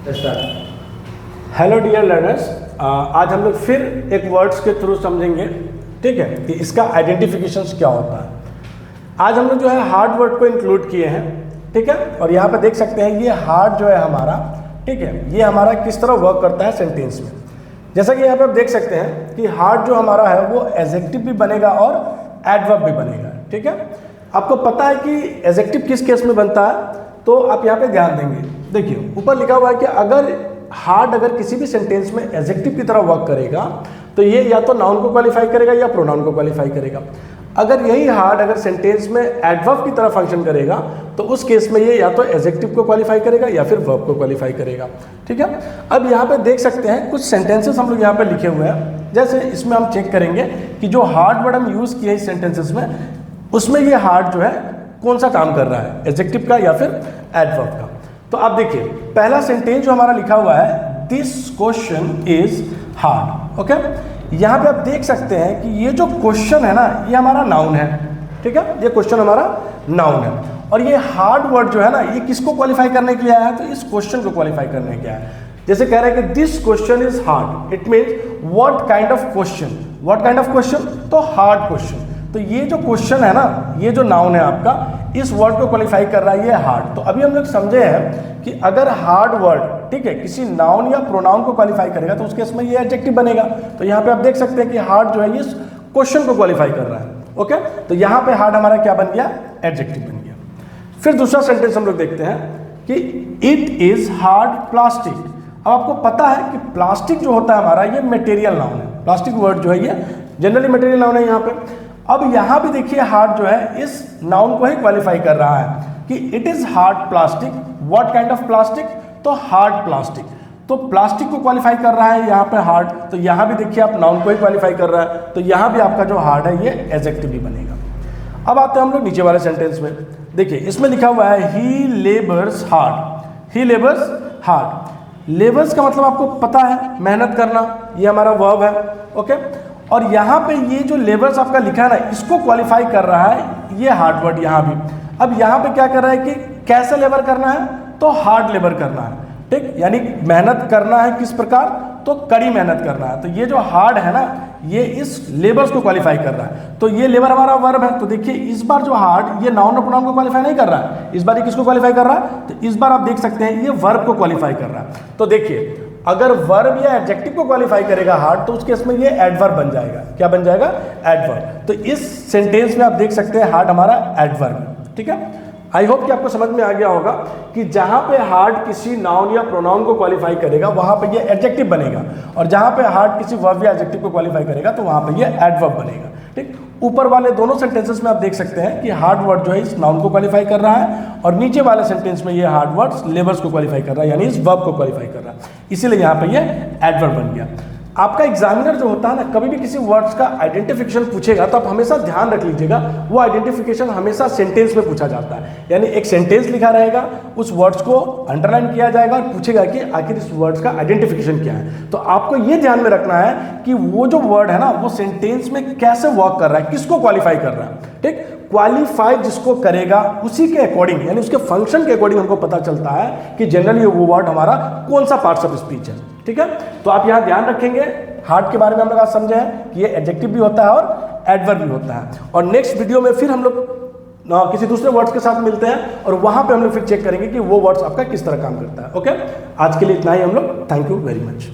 Hello dear learners, आज हम लोग फिर एक वर्ड्स के थ्रू समझेंगे, ठीक है, कि इसका आइडेंटिफिकेशंस क्या होता है। आज हम लोग जो है हार्ड वर्ड को इंक्लूड किए हैं, ठीक है, और यहाँ पे देख सकते हैं ये हार्ड जो है हमारा, ठीक है, ये हमारा किस तरह वर्क करता है सेंटेंस में। जैसा कि यहाँ पे आप देख सकते हैं कि हार्ड जो हमारा है वो एडजेक्टिव भी बनेगा और एडवर्ब भी बनेगा, ठीक है। आपको पता है कि एडजेक्टिव किस केस में बनता है, तो आप यहाँ पे ध्यान देंगे। देखिए ऊपर लिखा हुआ है कि अगर हार्ड अगर किसी भी सेंटेंस में एडजेक्टिव की तरह वर्क करेगा तो ये या तो नाउन को क्वालिफाई करेगा या प्रोनाउन को क्वालिफाई करेगा। अगर यही हार्ड अगर सेंटेंस में एडवर्ब की तरह फंक्शन करेगा तो उस केस में ये या तो एडजेक्टिव को क्वालिफाई करेगा या फिर वर्ब को क्वालिफाई करेगा, ठीक है। अब यहाँ पे देख सकते हैं कुछ सेंटेंसेस हम लोग यहाँ पे लिखे हुए हैं। जैसे इसमें हम चेक करेंगे कि जो हार्ड वर्ड हम यूज़ किए इस सेंटेंसेस में, उसमें ये हार्ड जो है कौन सा काम कर रहा है, एडजेक्टिव का या फिर एडवर्ब का। तो आप देखिए पहला सेंटेंस जो हमारा लिखा हुआ है, this question is hard. Okay, यहाँ पे आप देख सकते हैं कि ये जो क्वेश्चन है ना, ये हमारा नाउन है, ठीक है, ये क्वेश्चन हमारा नाउन है। और ये हार्ड वर्ड जो है ना, ये किसको क्वालिफाई करने के लिए आया है, तो इस क्वेश्चन को क्वालिफाई करने के लिए आया है। जैसे कह रहे हैं कि this question is hard, it means what kind of question, what kind of question, तो हार्ड क्वेश्चन। तो ये जो क्वेश्चन है ना, ये जो नाउन है आपका, इस वर्ड को क्वालिफाई कर रहा है ये हार्ड। तो अभी हम लोग समझे हैं कि अगर हार्ड वर्ड, ठीक है, किसी नाउन या प्रोनाउन को क्वालिफाई करेगा तो उसके इसमें ये एडजेक्टिव बनेगा। तो यहाँ पे आप देख सकते हैं कि हार्ड जो है ये क्वेश्चन को क्वालिफाई कर रहा है। ओके, तो यहाँ पे हार्ड हमारा क्या बन गया, एडजेक्टिव बन गया। फिर दूसरा सेंटेंस हम लोग देखते हैं कि इट इज हार्ड प्लास्टिक। अब आपको पता है कि प्लास्टिक जो होता है हमारा, ये मटेरियल नाउन है। प्लास्टिक वर्ड जो है ये जनरली मटेरियल नाउन है यहाँ पे। अब यहाँ भी देखिए हार्ड जो है इस नाउन को ही क्वालिफाई कर रहा है कि it is hard plastic, what kind of plastic, तो हार्ड प्लास्टिक। तो प्लास्टिक को क्वालिफाई कर रहा है यहाँ पे हार्ड, तो यहाँ भी देखिए आप नाउन को ही क्वालिफाई कर रहा है, तो यहाँ भी आपका जो हार्ड है ये एडजेक्टिव भी बनेगा। अब आते हैं हम लोग नीचे वाले सेंटेंस में। देखिए इसमें लिखा हुआ है ही लेबर्स हार्ड, ही लेबर्स हार्ड। लेबर्स का मतलब आपको पता है मेहनत करना, ये हमारा वर्ब है। ओके, और यहाँ पे ये जो लेबर्स आपका लिखा है ना, इसको क्वालिफाई कर रहा है ये हार्ड वर्ड यहाँ भी। अब यहाँ पे क्या कर रहा है कि कैसे लेबर करना है, तो हार्ड लेबर करना है, ठीक, यानी मेहनत करना है किस प्रकार, तो कड़ी मेहनत करना है। तो ये जो हार्ड है ना, ये इस लेबर्स को क्वालिफाई कर रहा है। तो ये लेबर हमारा वर्ब है। तो देखिए इस बार जो हार्ड, ये नाउन और प्रोनाउन को क्वालिफाई नहीं कर रहा है, इस बार ये किसको क्वालिफाई कर रहा है, तो इस बार आप देख सकते हैं ये वर्ब को क्वालिफाई कर रहा है। तो देखिए अगर वर्ब या एडजेक्टिव को क्वालिफाई करेगा हार्ड, तो उसके इसमें ये एडवर्ब बन जाएगा। क्या बन जाएगा, एडवर्ब। तो इस सेंटेंस में आप देख सकते हैं हार्ड हमारा एडवर्ब, ठीक है। आई होप कि आपको समझ में आ गया होगा कि जहां पे हार्ड किसी नाउन या प्रोनाउन को क्वालिफाई करेगा वहां पे ये एडजेक्टिव बनेगा, और जहां पे हार्ड किसी वर्ब या एडजेक्टिव को क्वालिफाई करेगा तो वहां पे ये एडवर्ब बनेगा, ठीक। ऊपर वाले दोनों सेंटेंसेस में आप देख सकते हैं कि हार्ड वर्ड जो है इस नाउन को क्वालिफाई कर रहा है, और नीचे वाले सेंटेंस में ये हार्ड वर्ड्स लेबर्स को क्वालिफाई कर रहा है, यानी इस वर्ब को क्वालिफाई कर रहा है, इसीलिए यहाँ पे ये एडवर्ब बन गया। आपका एग्जामिनर जो होता है ना, कभी भी किसी वर्ड्स का आइडेंटिफिकेशन पूछेगा तो आप हमेशा ध्यान रख लीजिएगा, वो आइडेंटिफिकेशन हमेशा सेंटेंस में पूछा जाता है। यानी एक सेंटेंस लिखा रहेगा, उस वर्ड्स को अंडरलाइन किया जाएगा और पूछेगा कि आखिर इस वर्ड्स का आइडेंटिफिकेशन क्या है। तो आपको ये ध्यान में रखना है कि वो जो वर्ड है ना, वो सेंटेंस में कैसे वर्क कर रहा है, किसको क्वालिफाई कर रहा है, ठीक। क्वालिफाई जिसको करेगा उसी के अकॉर्डिंग, यानी उसके फंक्शन के अकॉर्डिंग हमको पता चलता है कि जनरली वो वर्ड हमारा कौन सा पार्ट्स ऑफ स्पीच है, ठीक है। तो आप यहाँ ध्यान रखेंगे, हार्ड के बारे में हम लोग आज समझे हैं कि ये एडजेक्टिव भी होता है और एडवर्ब भी होता है। और नेक्स्ट वीडियो में फिर हम लोग किसी दूसरे वर्ड्स के साथ मिलते हैं और वहां पे हम लोग फिर चेक करेंगे कि वो वर्ड्स आपका किस तरह काम करता है। ओके, आज के लिए इतना ही हम लोग। Thank you very much.